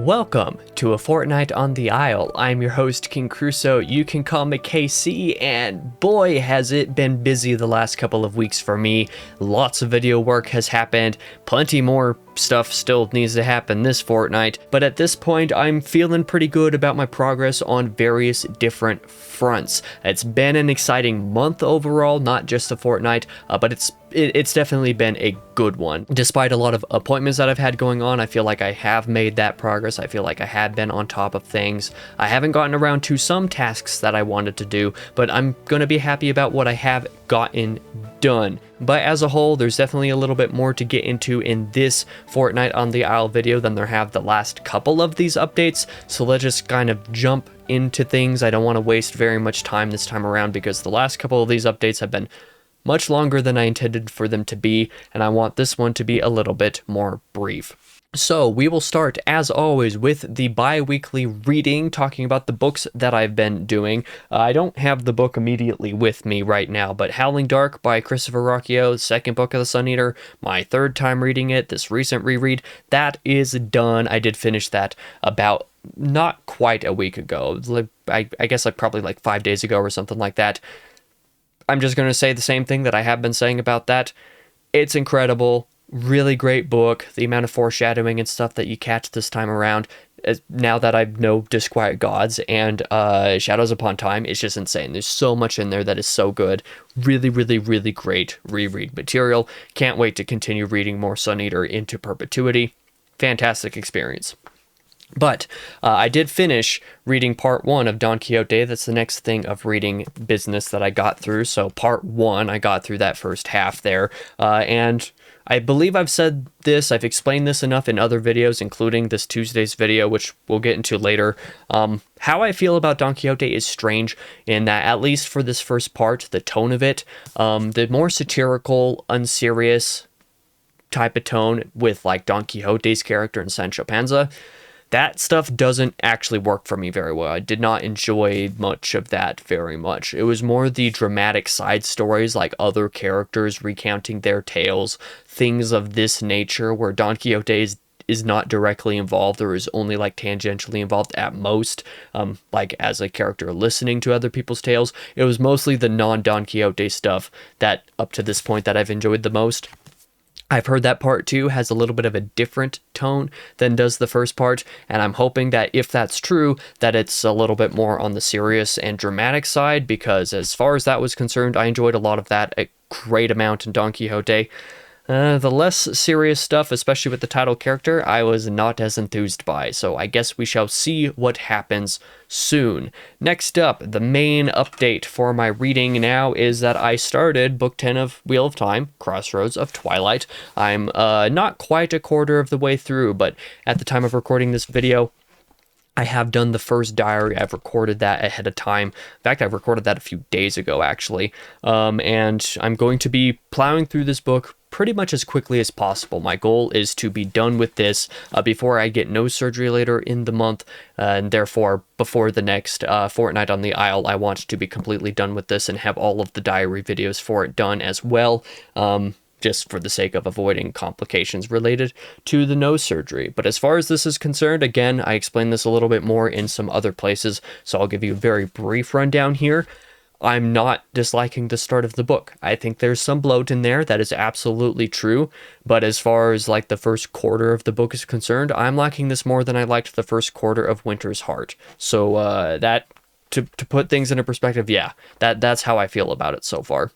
Welcome to A Fortnight on the Isle. I'm your host, King Crusoe. You can call me KC, and boy has it been busy the last couple of weeks for me. Lots of video work has happened, plenty more stuff still needs to happen this fortnight, but at this point I'm feeling pretty good about my progress on various different fronts. It's been an exciting month overall, not just a fortnight, but it's definitely been a good one. Despite a lot of appointments that I've had going on, I feel like I have made that progress. I feel like I have been on top of things. I haven't gotten around to some tasks that I wanted to do, but I'm going to be happy about what I have gotten done. But as a whole, there's definitely a little bit more to get into in this Fortnight on the Isle video than there have the last couple of these updates, so let's just kind of jump into things. I don't want to waste very much time this time around because the last couple of these updates have been much longer than I intended for them to be, and I want this one to be a little bit more brief. So we will start, as always, with the bi-weekly reading, talking about the books that I've been doing. I don't have the book immediately with me right now, but Howling Dark by Christopher Rocchio, the second book of the Sun Eater, my third time reading it, this recent reread, that is done. I did finish that about not quite a week ago. I guess like probably like 5 days ago or something like that. I'm just going to say the same thing that I have been saying about that. It's incredible. Really great book. The amount of foreshadowing and stuff that you catch this time around, now that I know Disquiet Gods and Shadows Upon Time, it's just insane. There's so much in there that is so good. Really, really, really great reread material. Can't wait to continue reading more Sun Eater into perpetuity. Fantastic experience. But I did finish reading part 1 of Don Quixote. That's the next thing of reading business that I got through. So part 1, I got through that first half there. And I believe I've said this, I've explained this enough in other videos, including this Tuesday's video, which we'll get into later. How I feel about Don Quixote is strange in that, at least for this first part, the tone of it, the more satirical, unserious type of tone with like Don Quixote's character and Sancho Panza, that stuff doesn't actually work for me very well. I did not enjoy much of that very much. It was more the dramatic side stories, like other characters recounting their tales, things of this nature, where Don Quixote is not directly involved or is only like tangentially involved at most, like as a character listening to other people's tales. It was mostly the non-Don Quixote stuff that up to this point that I've enjoyed the most. I've heard that part 2 has a little bit of a different tone than does the first part, and I'm hoping that if that's true, that it's a little bit more on the serious and dramatic side, because as far as that was concerned, I enjoyed a lot of that, a great amount in Don Quixote. The less serious stuff, especially with the title character, I was not as enthused by, so I guess we shall see what happens soon. Next up, the main update for my reading now is that I started Book 10 of Wheel of Time, Crossroads of Twilight. I'm not quite a quarter of the way through, but at the time of recording this video, I have done the first diary. I've recorded that ahead of time. In fact, I recorded that a few days ago, actually. And I'm going to be plowing through this book pretty much as quickly as possible. My goal is to be done with this before I get nose surgery later in the month, and therefore before the next Fortnight on the Isle, I want to be completely done with this and have all of the diary videos for it done as well. Just for the sake of avoiding complications related to the nose surgery. But as far as this is concerned, again, I explained this a little bit more in some other places, so I'll give you a very brief rundown here. I'm not disliking the start of the book. I think there's some bloat in there, that is absolutely true, but as far as like the first quarter of the book is concerned, I'm liking this more than I liked the first quarter of Winter's Heart. So that, to put things into perspective, yeah, that's how I feel about it so far.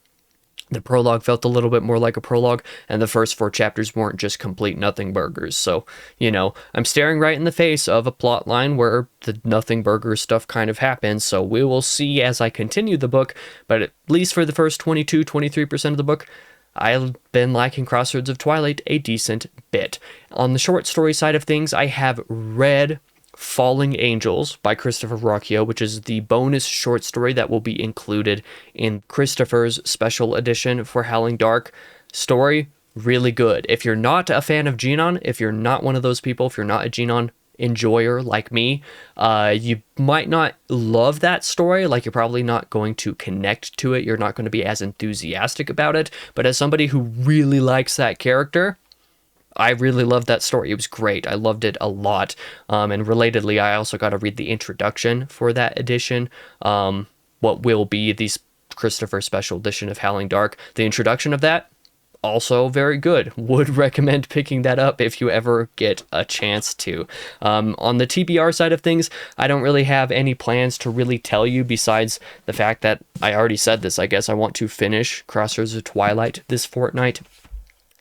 The prologue felt a little bit more like a prologue, and the first 4 chapters weren't just complete nothing burgers. So, you know, I'm staring right in the face of a plot line where the nothing burger stuff kind of happens, so we will see as I continue the book, but at least for the first 23% of the book, I've been liking Crossroads of Twilight a decent bit. On the short story side of things, I have read Falling Angels by Christopher Rocchio, which is the bonus short story that will be included in Christopher's special edition for Howling Dark. Story, really good. If you're not a fan of Genon, if you're not one of those people, if you're not a Genon enjoyer like me, you might not love that story, like you're probably not going to connect to it, you're not going to be as enthusiastic about it, but as somebody who really likes that character, I really loved that story. It was great. I loved it a lot. And relatedly, I also got to read the introduction for that edition. What will be the Christopher Special Edition of Howling Dark. The introduction of that, also very good. Would recommend picking that up if you ever get a chance to. On the TBR side of things, I don't really have any plans to really tell you besides the fact that I already said this. I guess I want to finish Crossroads of Twilight this fortnight.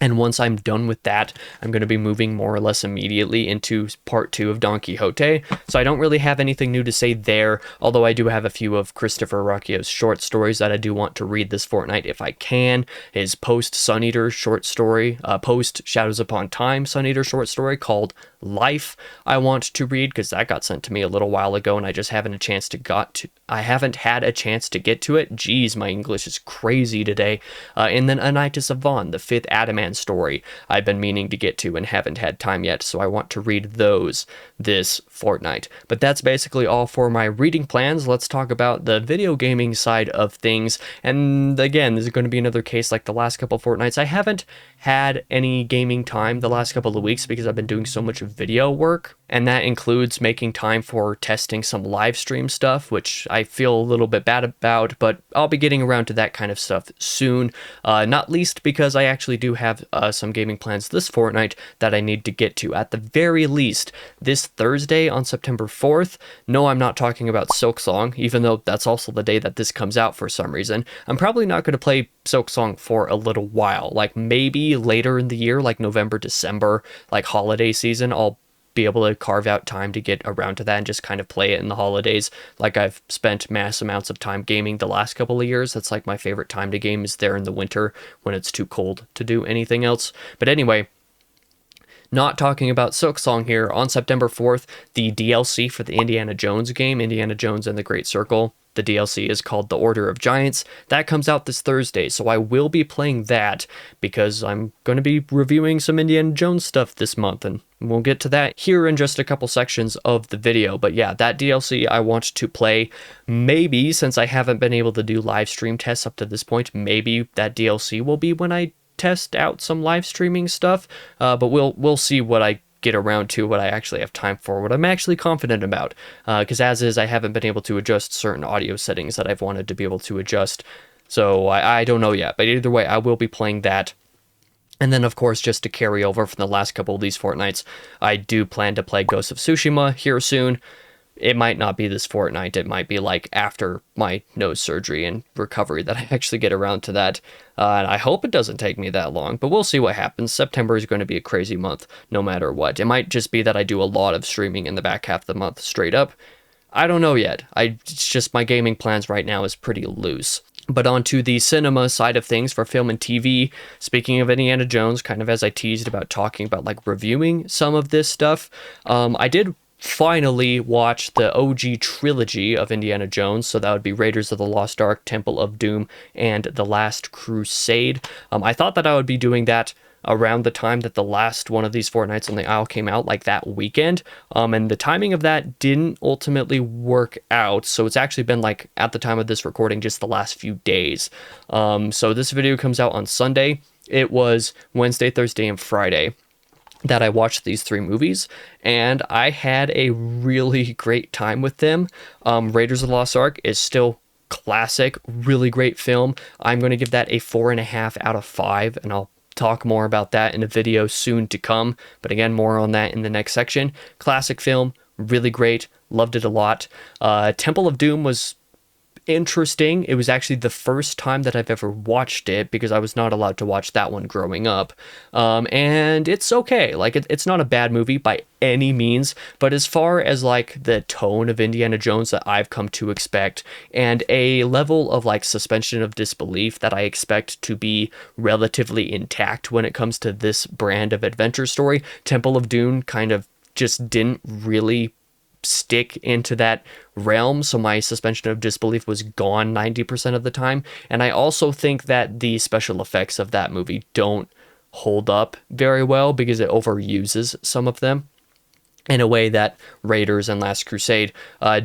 And once I'm done with that, I'm going to be moving more or less immediately into part 2 of Don Quixote. So I don't really have anything new to say there, although I do have a few of Christopher Ruccio's short stories that I do want to read this fortnight if I can. His post-Sun Eater short story, post-Shadows Upon Time Sun Eater short story called Life, I want to read because that got sent to me a little while ago and I just haven't had a chance to get to it. Geez, my English is crazy today. And then Anitis Avon, the 5th Adamant story I've been meaning to get to and haven't had time yet, so I want to read those this fortnight. But that's basically all for my reading plans. Let's talk about the video gaming side of things. And again, this is going to be another case like the last couple fortnights. I haven't had any gaming time the last couple of weeks because I've been doing so much video work, and that includes making time for testing some live stream stuff, which I feel a little bit bad about, but I'll be getting around to that kind of stuff soon, not least because I actually do have some gaming plans this fortnight that I need to get to. At the very least, this Thursday on September 4th, no, I'm not talking about Silksong, even though that's also the day that this comes out for some reason. I'm probably not going to play Silksong for a little while, like maybe later in the year, like November, December, like holiday season, I'll be able to carve out time to get around to that and just kind of play it in the holidays. Like I've spent mass amounts of time gaming the last couple of years. That's like my favorite time to game is there in the winter when it's too cold to do anything else. But anyway, not talking about Silksong here. On September 4th, the DLC for the Indiana Jones game, Indiana Jones and the Great Circle, the DLC is called The Order of Giants. That comes out this Thursday, so I will be playing that because I'm going to be reviewing some Indiana Jones stuff this month, and we'll get to that here in just a couple sections of the video. But yeah, that DLC I want to play. Maybe, since I haven't been able to do live stream tests up to this point, maybe that DLC will be when I test out some live streaming stuff, but we'll see what I get around to, what I actually have time for, what I'm actually confident about, because as is, I haven't been able to adjust certain audio settings that I've wanted to be able to adjust, so I don't know yet, but either way, I will be playing that. And then, of course, just to carry over from the last couple of these fortnights, I do plan to play Ghost of Tsushima here soon. It might not be this fortnight, it might be like after my nose surgery and recovery that I actually get around to that. And I hope it doesn't take me that long, but we'll see what happens. September is going to be a crazy month, no matter what. It might just be that I do a lot of streaming in the back half of the month straight up. I don't know yet. It's just my gaming plans right now is pretty loose. But on to the cinema side of things for film and TV. Speaking of Indiana Jones, kind of as I teased about talking about like reviewing some of this stuff, I did finally watch the OG trilogy of Indiana Jones, so that would be Raiders of the Lost Ark, Temple of Doom, and The Last Crusade. I thought that I would be doing that around the time that the last one of these Fortnights on the Isle came out, like that weekend, and the timing of that didn't ultimately work out, so it's actually been like, at the time of this recording, just the last few days. So this video comes out on Sunday. It was Wednesday, Thursday, and Friday that I watched these 3 movies, and I had a really great time with them. Raiders of the Lost Ark is still classic, really great film. I'm going to give that a 4.5 out of 5, and I'll talk more about that in a video soon to come, but again, more on that in the next section. Classic film, really great, loved it a lot. Temple of Doom was interesting. It was actually the first time that I've ever watched it because I was not allowed to watch that one growing up. And it's okay. Like, it's not a bad movie by any means, but as far as like the tone of Indiana Jones that I've come to expect and a level of like suspension of disbelief that I expect to be relatively intact when it comes to this brand of adventure story, Temple of Doom kind of just didn't really stick into that realm, so my suspension of disbelief was gone 90% of the time. And I also think that the special effects of that movie don't hold up very well because it overuses some of them in a way that Raiders and Last Crusade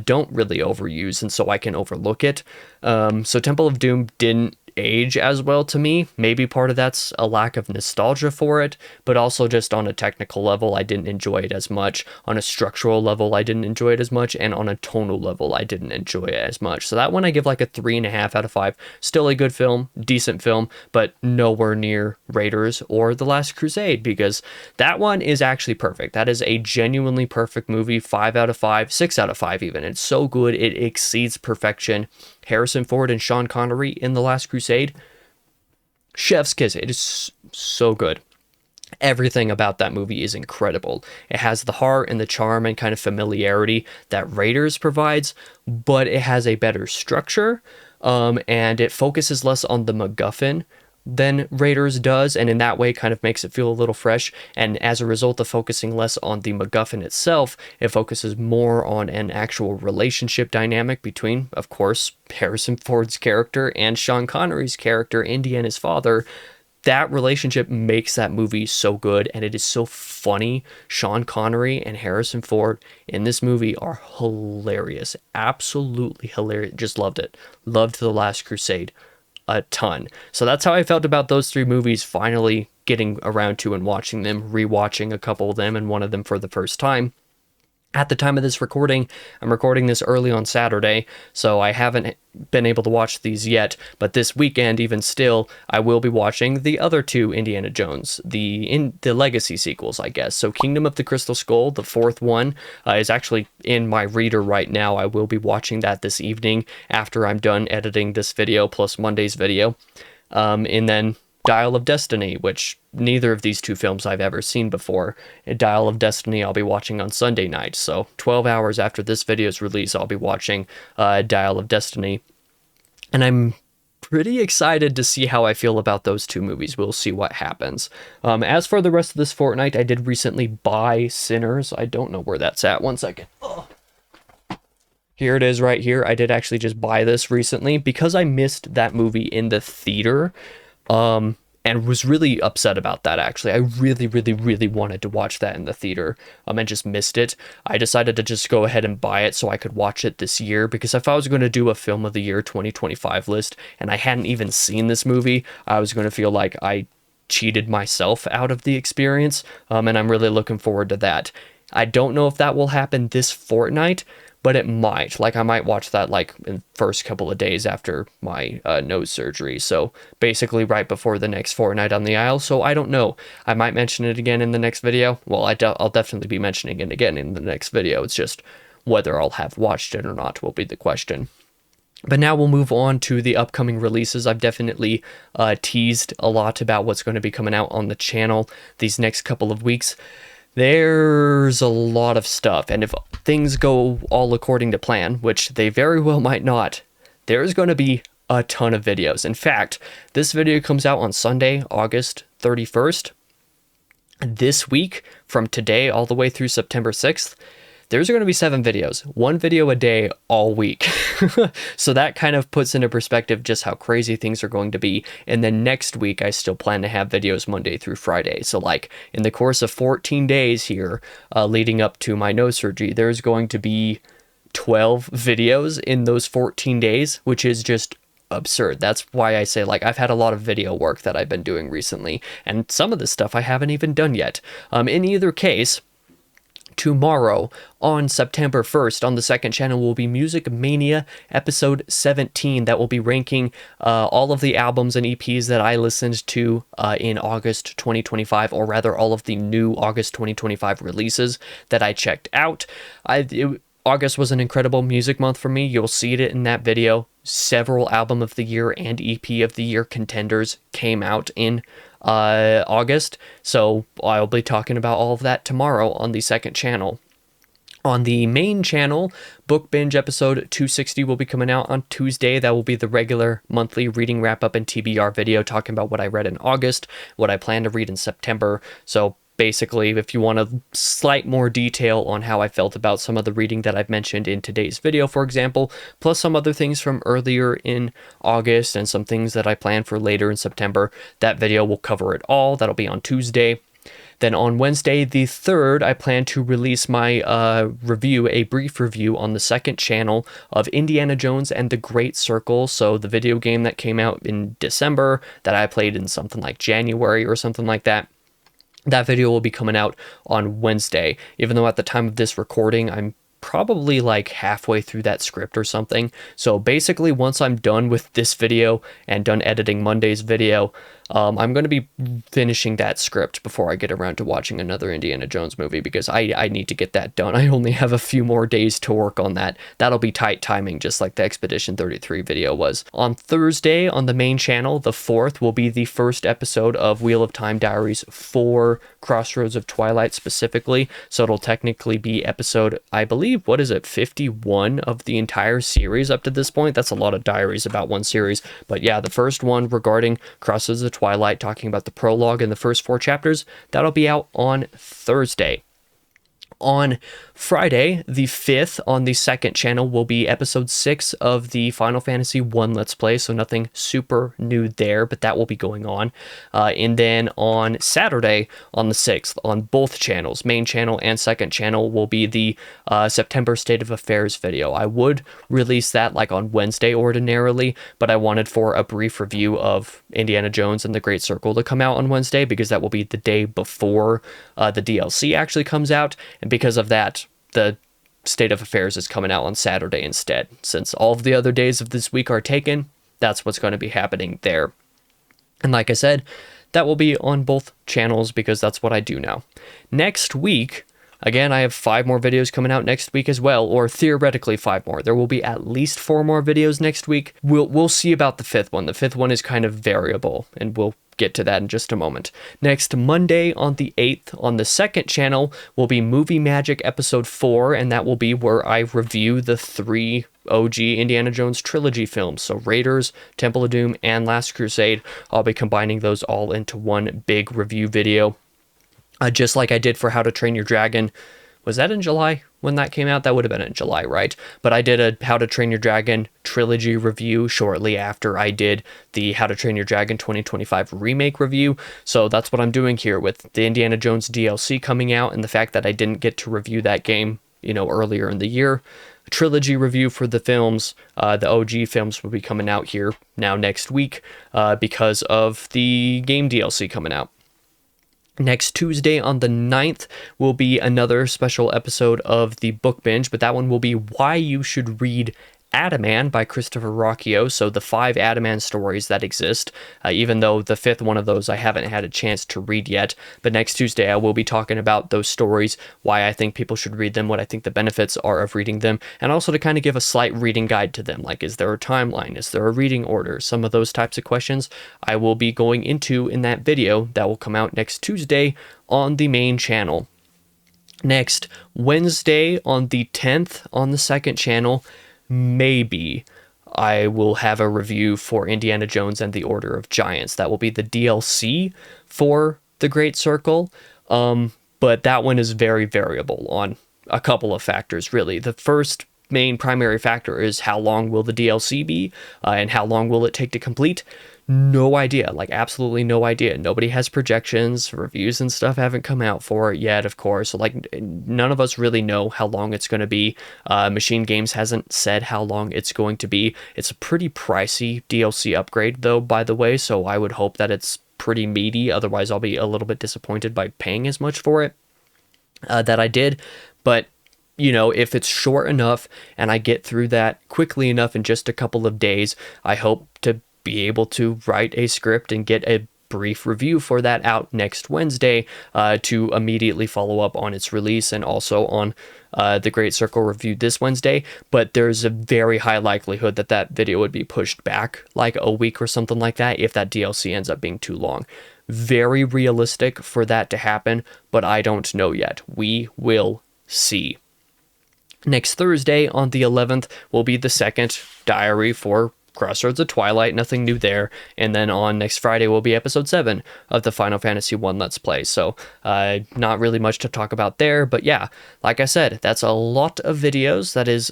don't really overuse, and so I can overlook it. So Temple of Doom didn't age as well to me. Maybe part of that's a lack of nostalgia for it, but also just on a technical level, I didn't enjoy it as much. On a structural level, I didn't enjoy it as much. And on a tonal level, I didn't enjoy it as much. So that one I give like a 3.5 out of 5. Still a good film, decent film, but nowhere near Raiders or The Last Crusade, because that one is actually perfect. That is a genuinely perfect movie. 5 out of 5, 6 out of 5 even. It's so good, it exceeds perfection. Harrison Ford and Sean Connery in The Last Crusade, chef's kiss. It is so good. Everything about that movie is incredible. It has the heart and the charm and kind of familiarity that Raiders provides, but it has a better structure, and it focuses less on the MacGuffin than Raiders does, and in that way kind of makes it feel a little fresh. And as a result of focusing less on the MacGuffin itself, it focuses more on an actual relationship dynamic between, of course, Harrison Ford's character and Sean Connery's character, Indiana's father. That relationship makes that movie so good, and it is so funny. Sean Connery and Harrison Ford in this movie are hilarious. Absolutely hilarious. Just loved it. Loved The Last Crusade a ton. So that's how I felt about those 3 movies, finally getting around to and watching them, rewatching a couple of them and one of them for the first time. At the time of this recording, I'm recording this early on Saturday, so I haven't been able to watch these yet, but this weekend, even still, I will be watching the other 2 Indiana Jones, the legacy sequels, I guess. So Kingdom of the Crystal Skull, the 4th one, is actually in my reader right now. I will be watching that this evening after I'm done editing this video, plus Monday's video. And then Dial of Destiny, which neither of these 2 films I've ever seen before. Dial of Destiny I'll be watching on Sunday night, so 12 hours after this video's release, I'll be watching Dial of Destiny. And I'm pretty excited to see how I feel about those 2 movies. We'll see what happens. As for the rest of this fortnight, I did recently buy Sinners. I don't know where that's at. One second. Oh. Here it is right here. I did actually just buy this recently because I missed that movie in the theater. And was really upset about that, actually. I really, really, really wanted to watch that in the theater, and just missed it. I decided to just go ahead and buy it so I could watch it this year, because if I was going to do a Film of the Year 2025 list, and I hadn't even seen this movie, I was going to feel like I cheated myself out of the experience, and I'm really looking forward to that. I don't know if that will happen this fortnight, but it might. Like, I might watch that like in the first couple of days after my nose surgery. So basically right before the next Fortnight on the Isle. So I don't know. I might mention it again in the next video. Well, I'll definitely be mentioning it again in the next video. It's just whether I'll have watched it or not will be the question. But now we'll move on to the upcoming releases. I've definitely teased a lot about what's going to be coming out on the channel these next couple of weeks. There's a lot of stuff, and if things go all according to plan, which they very well might not, there's going to be a ton of videos. In fact, this video comes out on Sunday, August 31st. This week, from today all the way through September 6th, there's going to be 7 videos, 1 video a day all week. So that kind of puts into perspective just how crazy things are going to be. And then next week, I still plan to have videos Monday through Friday. So like in the course of 14 days here, leading up to my nose surgery, there's going to be 12 videos in those 14 days, which is just absurd. That's why I say, like, I've had a lot of video work that I've been doing recently, and some of this stuff I haven't even done yet. In either case, tomorrow on September 1st on the second channel will be Music Mania episode 17 that will be ranking all of the albums and EPs that I listened to in August 2025, or rather all of the new August 2025 releases that I checked out. August was an incredible music month for me. You'll see it in that video. Several Album of the Year and EP of the Year contenders came out in August, so I'll be talking about all of that tomorrow on the second channel. On the main channel, Book Binge episode 260 will be coming out on Tuesday. That will be the regular monthly reading wrap-up and TBR video talking about what I read in August, what I plan to read in September. So basically, if you want a slight more detail on how I felt about some of the reading that I've mentioned in today's video, for example, plus some other things from earlier in August and some things that I plan for later in September, that video will cover it all. That'll be on Tuesday. Then on Wednesday the 3rd, I plan to release my a brief review on the second channel of Indiana Jones and the Great Circle. So the video game that came out in December that I played in something like January or something like that. That video will be coming out on Wednesday, even though at the time of this recording, I'm probably like halfway through that script or something. So basically, once I'm done with this video and done editing Monday's video, I'm going to be finishing that script before I get around to watching another Indiana Jones movie, because I need to get that done. I only have a few more days to work on that. That'll be tight timing, just like the Expedition 33 video was. On Thursday, on the main channel, the 4th, will be the first episode of Wheel of Time Diaries for Crossroads of Twilight specifically. So it'll technically be episode, I believe, what is it, 51 of the entire series up to this point. That's a lot of diaries about one series. But yeah, the first one regarding Crossroads of Twilight, talking about the prologue and the first 4 chapters, that'll be out on Thursday. On Friday, the 5th, on the second channel, will be episode 6 of the Final Fantasy 1 Let's Play, so nothing super new there, but that will be going on. And then on Saturday, on the 6th, on both channels, main channel and second channel, will be the September State of Affairs video. I would release that like on Wednesday ordinarily, but I wanted for a brief review of Indiana Jones and the Great Circle to come out on Wednesday, because that will be the day before the DLC actually comes out. And because of that, the State of Affairs is coming out on Saturday instead. Since all of the other days of this week are taken, that's what's going to be happening there. And like I said, that will be on both channels because that's what I do now. Next week, again, I have 5 more videos coming out next week as well, or theoretically 5 more. There will be at least 4 more videos next week. We'll see about the 5th one. The 5th one is kind of variable, and we'll get to that in just a moment. Next Monday on the 8th, on the second channel, will be Movie Magic Episode 4, and that will be where I review the 3 OG Indiana Jones trilogy films. So Raiders, Temple of Doom, and Last Crusade. I'll be combining those all into one big review video. Just like I did for How to Train Your Dragon. Was that in July when that came out? That would have been in July, right? But I did a How to Train Your Dragon trilogy review shortly after I did the How to Train Your Dragon 2025 remake review. So that's what I'm doing here with the Indiana Jones DLC coming out and the fact that I didn't get to review that game, earlier in the year. A trilogy review for the films, the OG films, will be coming out here now next week because of the game DLC coming out. Next Tuesday on the 9th will be another special episode of the Book Binge, but that one will be Why You Should Read Adaman by Christopher Rocchio. So the 5 Adaman stories that exist, even though the 5th one of those I haven't had a chance to read yet. But next Tuesday I will be talking about those stories, why I think people should read them, what I think the benefits are of reading them, and also to kind of give a slight reading guide to them. Like, is there a timeline? Is there a reading order? Some of those types of questions I will be going into in that video that will come out next Tuesday on the main channel. Next Wednesday on the 10th on the second channel, maybe I will have a review for Indiana Jones and the Order of Giants. That will be the DLC for the Great Circle, but that one is very variable on a couple of factors, really. The first main primary factor is how long will the DLC be, and how long will it take to complete? No idea, like absolutely no idea. Nobody has projections, reviews and stuff haven't come out for it yet, of course. So like none of us really know how long it's going to be. Machine Games hasn't said how long it's going to be. It's a pretty pricey DLC upgrade though, by the way, so I would hope that it's pretty meaty. Otherwise I'll be a little bit disappointed by paying as much for it that I did. But if it's short enough and I get through that quickly enough in just a couple of days, I hope to be able to write a script and get a brief review for that out next Wednesday to immediately follow up on its release, and also on the Great Circle review this Wednesday. But there's a very high likelihood that that video would be pushed back like a week or something like that if that DLC ends up being too long. Very realistic for that to happen, but I don't know yet. We will see. Next Thursday on the 11th will be the second diary for Crossroads of Twilight, nothing new there. And then on next Friday will be episode 7 of the Final Fantasy 1 Let's Play. So not really much to talk about there, but yeah, like I said, that's a lot of videos. That is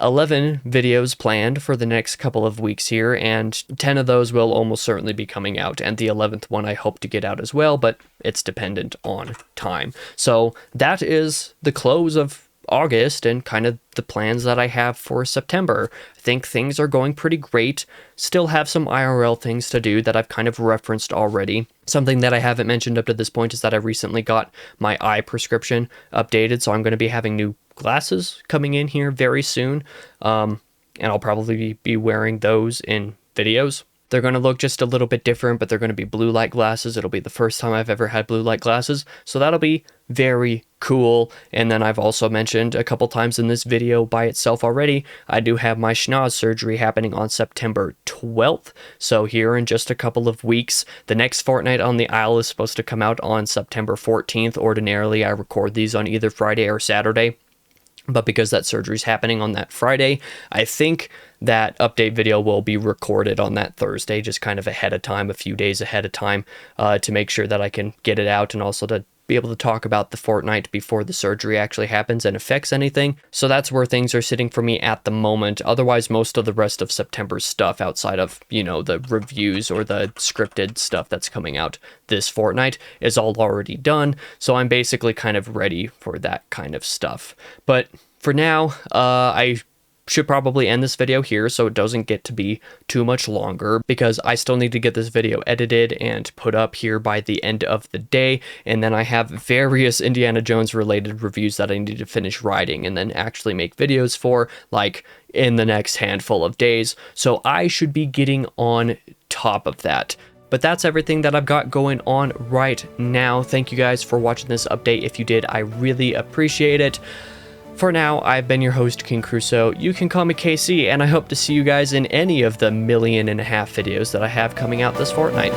11 videos planned for the next couple of weeks here, and 10 of those will almost certainly be coming out, and the 11th one I hope to get out as well, but it's dependent on time. So that is the close of August and kind of the plans that I have for September. I think things are going pretty great. Still have some IRL things to do that I've kind of referenced already. Something that I haven't mentioned up to this point is that I recently got my eye prescription updated, so I'm going to be having new glasses coming in here very soon, and I'll probably be wearing those in videos. They're going to look just a little bit different, but they're going to be blue light glasses. It'll be the first time I've ever had blue light glasses, so that'll be very cool. And then I've also mentioned a couple times in this video by itself already, I do have my schnoz surgery happening on September 12th. So here in just a couple of weeks, the next Fortnight on the Isle is supposed to come out on September 14th. Ordinarily, I record these on either Friday or Saturday, but because that surgery is happening on that Friday, I think that update video will be recorded on that Thursday, just kind of ahead of time, a few days ahead of time, to make sure that I can get it out and also to be able to talk about the Fortnight before the surgery actually happens and affects anything. So that's where things are sitting for me at the moment. Otherwise, most of the rest of September's stuff outside of, you know, the reviews or the scripted stuff that's coming out this Fortnight is all already done. So I'm basically kind of ready for that kind of stuff. But for now, I should probably end this video here so it doesn't get to be too much longer, because I still need to get this video edited and put up here by the end of the day, and then I have various Indiana Jones related reviews that I need to finish writing and then actually make videos for, like, in the next handful of days. So I should be getting on top of that. But that's everything that I've got going on right now. Thank you guys for watching this update. If you did, I really appreciate it. For now, I've been your host, King Crusoe. You can call me KC, and I hope to see you guys in any of the 1.5 million videos that I have coming out this Fortnight.